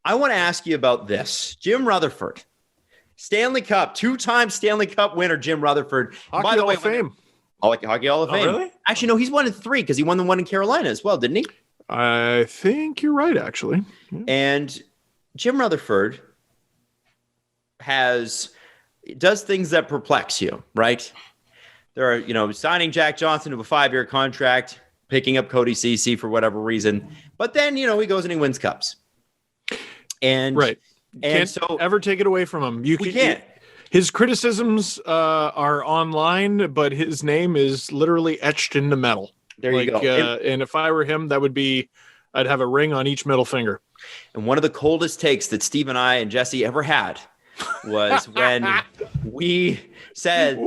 I want to ask you about this. Jim Rutherford, Stanley Cup, 2-time Stanley Cup winner, Jim Rutherford. Hockey By the Hall way, of Fame. Hockey Hall of Fame. Really? Actually, no, he's won in 3 because he won the one in Carolina as well, didn't he? I think you're right, actually. Yeah. And Jim Rutherford does things that perplex you, right? There are, signing Jack Johnson to a 5-year contract, picking up Cody Ceci for whatever reason. But then, he goes and he wins cups. And right. And can't ever take it away from him. We can't. His criticisms are online, but his name is literally etched into metal. There you go. And if I were him, I'd have a ring on each middle finger. And one of the coldest takes that Steve and I and Jesse ever had was when we said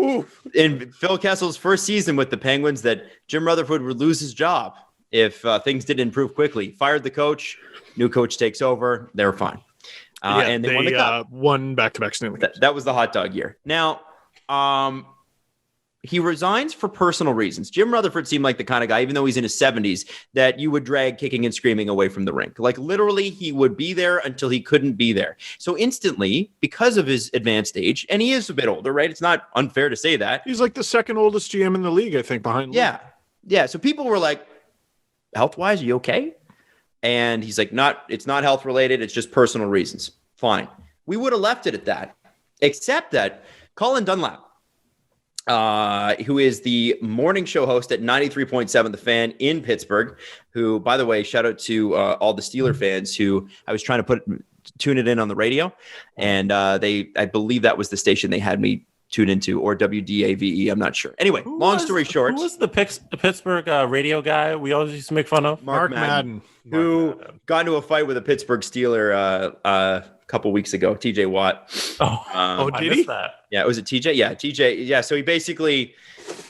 in Phil Kessel's first season with the Penguins that Jim Rutherford would lose his job if things didn't improve quickly. Fired the coach, new coach takes over, they're fine. And they won the cup. Won back-to-back Stanley Cups. That was the hot dog year. Now, he resigns for personal reasons. Jim Rutherford seemed like the kind of guy, even though he's in his 70s, that you would drag kicking and screaming away from the rink. Like literally, he would be there until he couldn't be there. So instantly, because of his advanced age, and he is a bit older, right? It's not unfair to say that. He's like the second oldest GM in the league, I think, behind Lee. Yeah. So people were like, health-wise, are you okay? And he's like, it's not health related. It's just personal reasons. Fine. We would have left it at that, except that Colin Dunlap, who is the morning show host at 93.7 The Fan in Pittsburgh, who, by the way, shout out to all the Steeler fans who I was trying to tune it in on the radio. And I believe that was the station they had me tune into, or WDAVE. I'm not sure. Anyway, long story short. Who was the Pittsburgh radio guy we always used to make fun of? Mark Madden. Who got into a fight with a Pittsburgh Steeler a couple weeks ago, TJ Watt. Did he? Yeah, was it TJ? Yeah, TJ. Yeah, so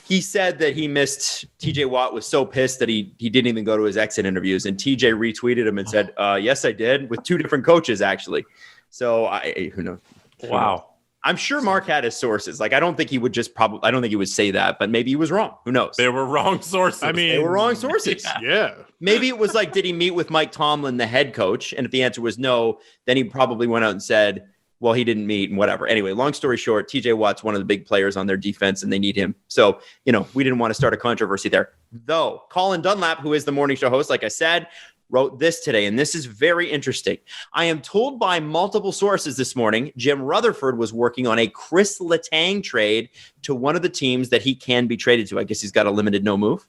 he said that he missed, TJ Watt was so pissed that he didn't even go to his exit interviews, and TJ retweeted him and said, yes, I did, with 2 different coaches, actually. So, who knows? Wow. I'm sure Mark had his sources. Like, I don't think he would say that, but maybe he was wrong. Who knows? They were wrong sources. They were wrong sources. Yeah. Maybe it was like, did he meet with Mike Tomlin, the head coach? And if the answer was no, then he probably went out and said, well, he didn't meet and whatever. Anyway, long story short, TJ Watt's one of the big players on their defense and they need him. So, we didn't want to start a controversy there. Though Colin Dunlap, who is the morning show host, like I said, wrote this today, and this is very interesting. I am told by multiple sources this morning, Jim Rutherford was working on a Chris Letang trade to one of the teams that he can be traded to. I guess he's got a limited no move.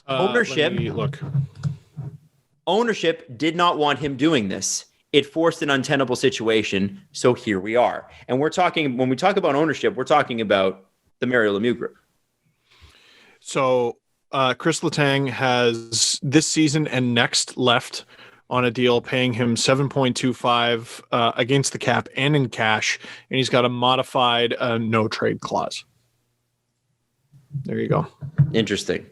Ownership did not want him doing this. It forced an untenable situation, so here we are. And when we talk about ownership, we're talking about the Mario Lemieux group. So Chris Letang has this season and next left on a deal paying him $7.25 against the cap and in cash, and he's got a modified no trade clause. There you go. Interesting.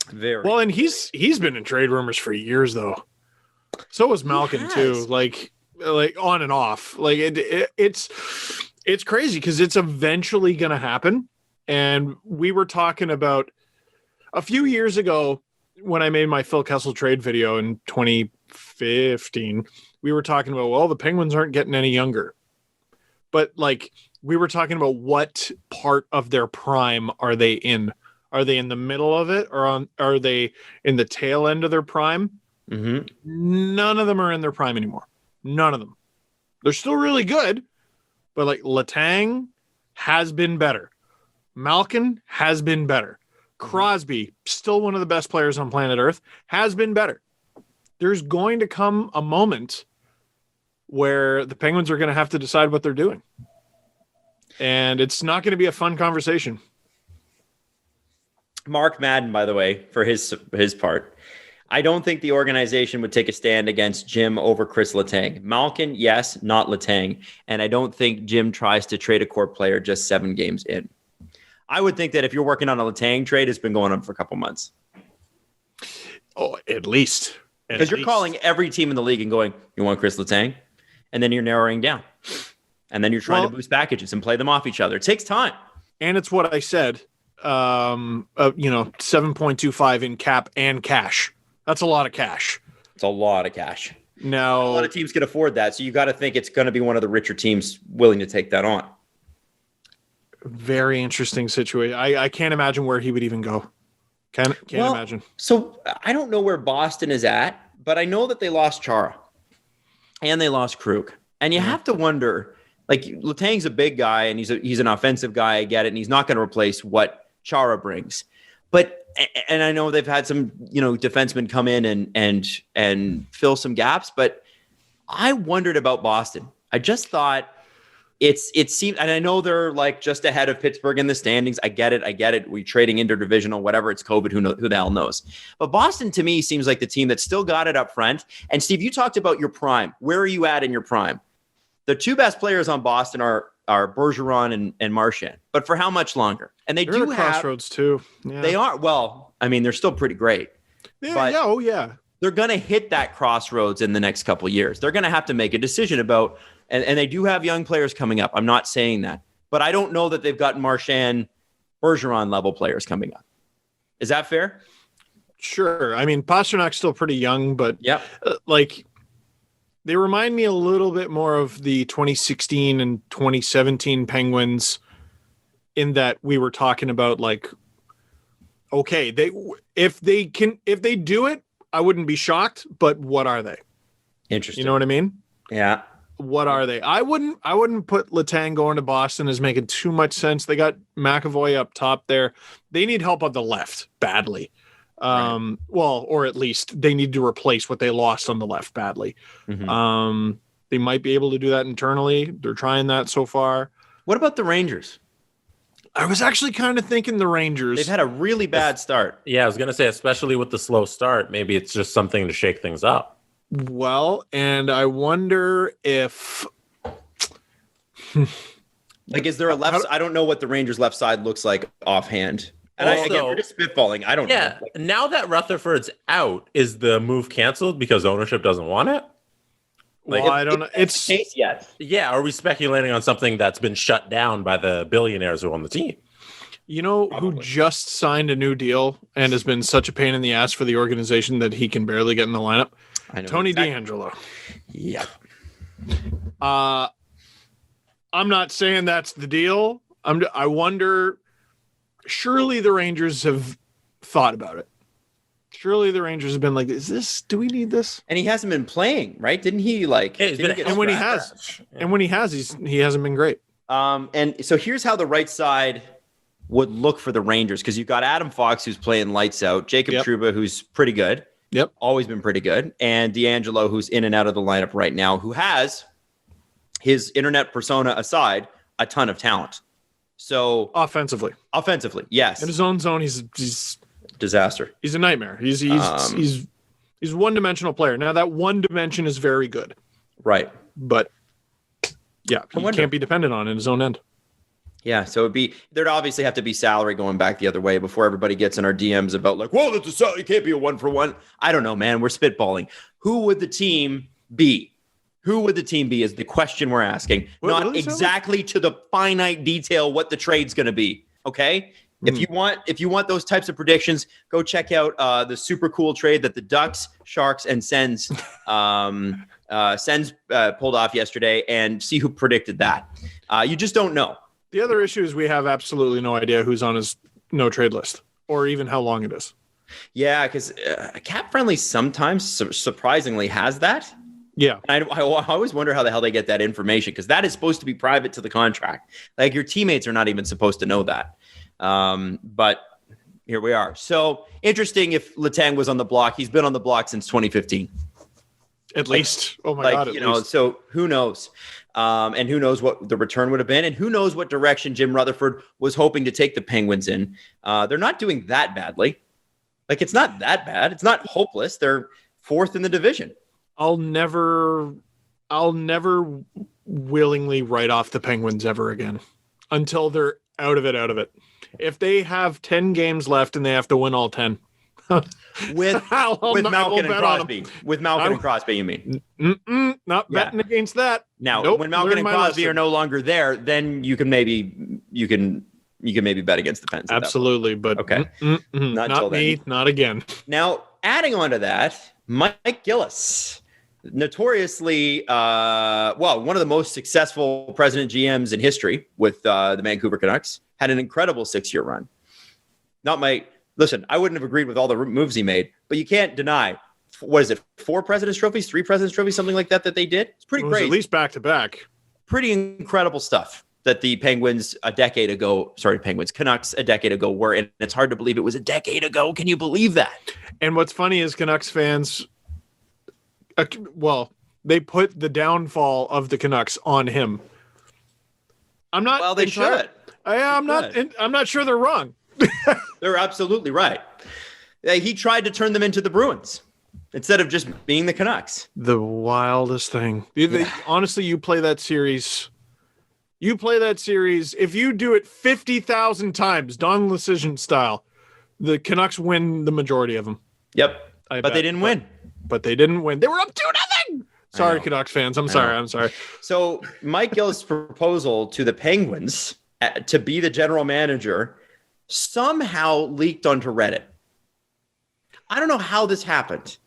Very well, and he's been in trade rumors for years though. So was Malkin too, like on and off. Like it's crazy because it's eventually going to happen. And we were talking about a few years ago when I made my Phil Kessel trade video in 2015, we were talking about, well, the Penguins aren't getting any younger. But like we were talking about what part of their prime are they in? Are they in the middle of it or are they in the tail end of their prime? Mm-hmm. None of them are in their prime anymore. None of them. They're still really good, but like Letang has been better. Malkin has been better. Crosby, still one of the best players on planet Earth, has been better. There's going to come a moment where the Penguins are going to have to decide what they're doing. And it's not going to be a fun conversation. Mark Madden, by the way, for his part, I don't think the organization would take a stand against Jim over Chris Letang. Malkin, yes, not Letang. And I don't think Jim tries to trade a core player just 7 games in. I would think that if you're working on a Letang trade, it's been going on for a couple months. Oh, at least. Because you're calling every team in the league and going, you want Chris Letang? And then you're narrowing down. And then you're trying to boost packages and play them off each other. It takes time. And it's what I said, 7.25 in cap and cash. That's a lot of cash. It's a lot of cash. Now, a lot of teams can afford that. So you got to think it's going to be one of the richer teams willing to take that on. very interesting situation. I can't imagine where he would even go. Can't imagine. So I don't know where Boston is at, but I know that they lost Chara and they lost Krug. And you have to wonder, like, Letang's a big guy and he's an offensive guy. I get it. And he's not going to replace what Chara brings. But, and I know they've had some, defensemen come in and fill some gaps, but I wondered about Boston. I just thought it seemed, and I know they're like just ahead of Pittsburgh in the standings. I get it. We trading interdivisional, whatever. It's COVID. Who the hell knows? But Boston to me seems like the team that's still got it up front. And Steve, you talked about your prime. Where are you at in your prime? The two best players on Boston are Bergeron and Marchand, but for how much longer? And they're do have crossroads too. Yeah. They are. Well, I mean, they're still pretty great. Yeah. They're going to hit that crossroads in the next couple of years. They're going to have to make a decision about, and they do have young players coming up. I'm not saying that, but I don't know that they've got Marchand, Bergeron level players coming up. Is that fair? Sure. I mean, Pasternak's still pretty young, but yep. They remind me a little bit more of the 2016 and 2017 Penguins in that we were talking about okay, if they do it, I wouldn't be shocked, but what are they? Interesting. You know what I mean? Yeah. What are they? I wouldn't put Letang going to Boston as making too much sense. They got McAvoy up top there. They need help on the left badly. Right. Well, or at least they need to replace what they lost on the left badly. Mm-hmm. They might be able to do that internally. They're trying that so far. What about the Rangers? I was actually kind of thinking the Rangers. They've had a really bad start. Yeah, I was going to say, especially with the slow start, maybe it's just something to shake things up. Well, and I wonder if is there a left? I don't know what the Rangers left side looks like offhand. And Also, again, we're just spitballing. I don't know. Yeah, now that Rutherford's out, is the move canceled because ownership doesn't want it? Well, I don't know. It's case yet. Yeah, are we speculating on something that's been shut down by the billionaires who own the team? You know who just signed a new deal and has been such a pain in the ass for the organization that he can barely get in the lineup? I know Tony exactly. DeAngelo. Yeah. I'm not saying that's the deal. I wonder. Surely the Rangers have thought about it. Surely the Rangers have been like, do we need this? And he hasn't been playing, right? Didn't he and when he has, he hasn't been great. And so here's how the right side would look for the Rangers, because you've got Adam Fox, who's playing lights out, Jacob Trouba, who's pretty good. Yep. Always been pretty good. And DeAngelo, who's in and out of the lineup right now, who has, his internet persona aside, a ton of talent. So offensively, yes. In his own zone, he's disaster. He's a nightmare. He's a one-dimensional player. Now that one dimension is very good, right? But yeah, he can't be dependent on in his own end. Yeah, so there'd obviously have to be salary going back the other way before everybody gets in our DMs about that's a salary. It can't be a 1-for-1. I don't know, man. We're spitballing. Who would the team be? Who would the team be is the question we're asking. Not really exactly to the finite detail what the trade's going to be. Okay. If you want those types of predictions, go check out the super cool trade that the Ducks, Sharks, and Sens pulled off yesterday, and see who predicted that. You just don't know. The other issue is we have absolutely no idea who's on his no trade list or even how long it is. Yeah, because Cap Friendly sometimes surprisingly has that. Yeah. I always wonder how the hell they get that information, because that is supposed to be private to the contract. Like, your teammates are not even supposed to know that. But here we are. So interesting if Letang was on the block. He's been on the block since 2015. At least. Oh my God. Least. So who knows? And who knows what the return would have been, and who knows what direction Jim Rutherford was hoping to take the Penguins in. They're not doing that badly. Like, it's not that bad. It's not hopeless. They're fourth in the division. I'll never willingly write off the Penguins ever again until they're out of it. If they have 10 games left and they have to win all 10. with Malkin and Crosby. With Malkin and Crosby, you mean? Not betting against that. Now, when Malkin and Crosby are no longer there, then you can maybe bet against the Pens. Absolutely, but okay. Not me, not again. Now, adding on to that, Mike Gillis notoriously, one of the most successful president GMs in history with the Vancouver Canucks, had an incredible 6-year run. Listen, I wouldn't have agreed with all the moves he made, but you can't deny, what is it, 4 President's Trophies, 3 President's Trophies, something like that they did? It's pretty crazy. At least back-to-back. Pretty incredible stuff that the Canucks a decade ago were, and it's hard to believe it was a decade ago. Can you believe that? And what's funny is Canucks fans, they put the downfall of the Canucks on him. I'm not. Well, they should. I'm not sure they're wrong. They're absolutely right. He tried to turn them into the Bruins instead of just being the Canucks. The wildest thing. Honestly, you play that series. If you do it 50,000 times, non-decision style, the Canucks win the majority of them. Yep. But they didn't win. But they didn't win. They were up 2-0. Sorry, Canucks fans. I'm sorry. So Mike Gillis' proposal to the Penguins to be the general manager somehow leaked onto Reddit. I don't know how this happened.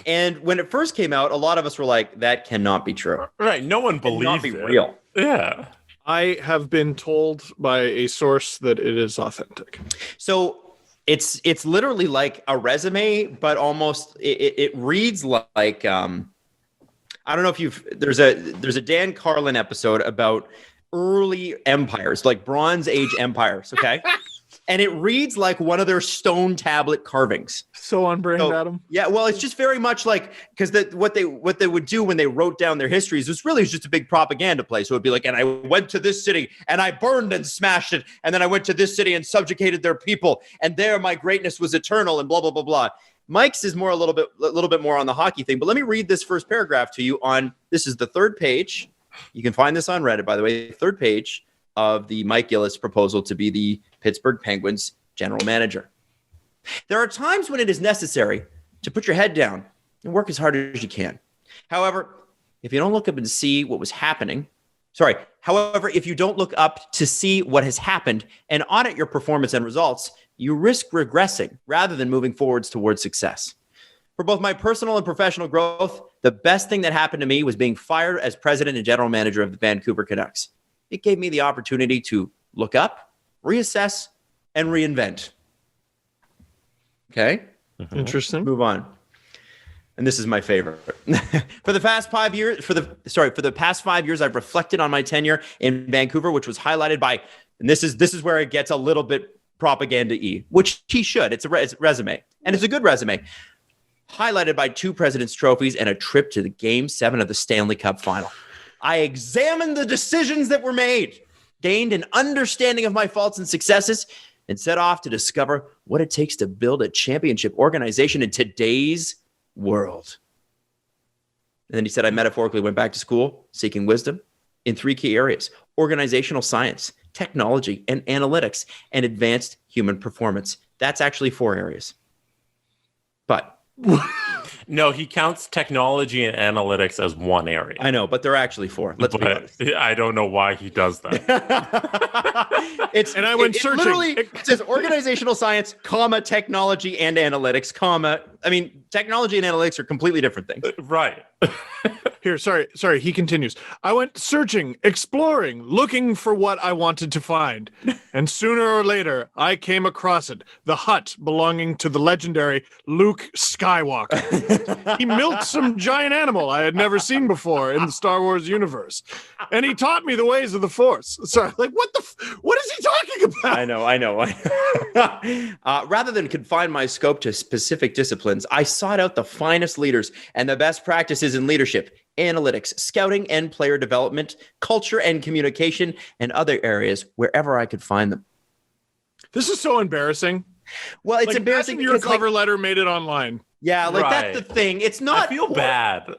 And when it first came out, a lot of us were like, that cannot be true. Right. No one believed it. Real. Yeah. I have been told by a source that it is authentic. So it's literally like a resume, but almost it reads like I don't know if there's a Dan Carlin episode about early empires, like Bronze Age empires, okay? And it reads like one of their stone tablet carvings. So on brand, Adam. Yeah, well, it's just very much like, because what they would do when they wrote down their histories was just a big propaganda play. So it'd be like, and I went to this city and I burned and smashed it, and then I went to this city and subjugated their people, and there my greatness was eternal, and blah blah blah blah. Mike's is a little bit more on the hockey thing. But let me read this first paragraph to you. This is the 3rd page. You can find this on Reddit, by the way. 3rd page of the Mike Gillis proposal to be the Pittsburgh Penguins general manager. There are times when it is necessary to put your head down and work as hard as you can. However, if you don't look up and see what was happening, if you don't look up to see what has happened and audit your performance and results, you risk regressing rather than moving forwards towards success. For both my personal and professional growth, the best thing that happened to me was being fired as president and general manager of the Vancouver Canucks. It gave me the opportunity to look up, reassess, and reinvent. Okay? Interesting. Move on. And this is my favorite. For the past 5 years, I've reflected on my tenure in Vancouver, which was highlighted by, and this is where it gets a little bit propaganda-y, which he should. It's a resume, and it's a good resume. Highlighted by 2 President's Trophies and a trip to the Game 7 of the Stanley Cup Final. I examined the decisions that were made, gained an understanding of my faults and successes, and set off to discover what it takes to build a championship organization in today's world. And then he said, I metaphorically went back to school seeking wisdom in 3 key areas: organizational science, technology and analytics, and advanced human performance. That's actually 4 areas. But no, he counts technology and analytics as 1 area. I know, but they're actually 4. Let's be honest. I don't know why he does that. I went searching. Literally, it says organizational science, technology and analytics, technology and analytics are completely different things. Right. Here, sorry. He continues. I went searching, exploring, looking for what I wanted to find. And sooner or later, I came across it. The hut belonging to the legendary Luke Skywalker. He milked some giant animal I had never seen before in the Star Wars universe. And he taught me the ways of the Force. Sorry, what is he talking about? I know. Rather than confine my scope to specific disciplines, I sought out the finest leaders and the best practices in leadership, analytics, scouting and player development, culture and communication, and other areas wherever I could find them. This is so embarrassing. Well, it's embarrassing because your cover letter made it online. Yeah, that's the thing. It's not. I feel bad.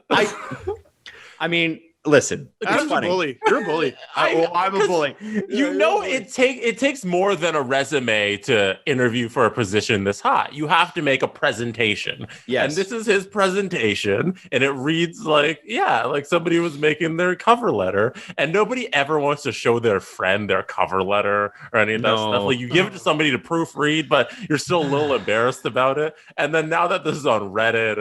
I mean, listen, Adam's a bully. You're a bully. I'm a bully. It takes more than a resume to interview for a position this hot. You have to make a presentation. Yes. And this is his presentation, and it reads like somebody was making their cover letter, and nobody ever wants to show their friend their cover letter or any of that stuff. Like, you give it to somebody to proofread, but you're still a little embarrassed about it. And then now that this is on Reddit,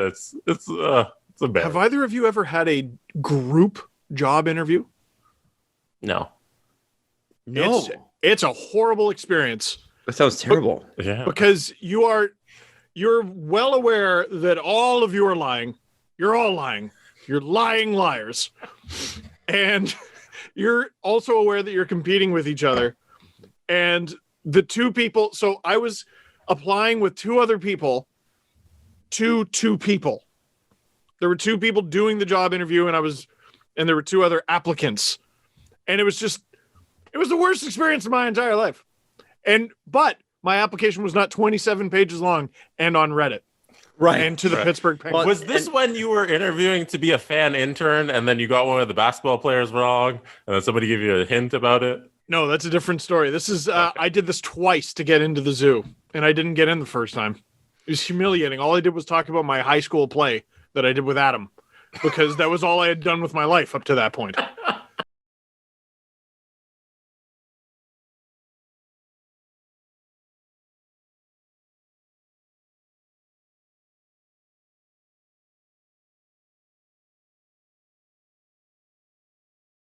it's Have either of you ever had a group job interview? No. It's a horrible experience. That sounds terrible. Yeah. Because you're well aware that all of you are lying. You're all lying. You're lying liars. And you're also aware that you're competing with each other. And the two people, so I was applying with two other people to two people. There were two people doing the job interview and there were two other applicants. And it was the worst experience of my entire life. But my application was not 27 pages long and on Reddit. Right. And to the Pittsburgh Penguins. Was this when you were interviewing to be a fan intern and then you got one of the basketball players wrong and then somebody gave you a hint about it? No, that's a different story. This is, I did this twice to get into the zoo and I didn't get in the first time. It was humiliating. All I did was talk about my high school play that I did with Adam because that was all I had done with my life up to that point.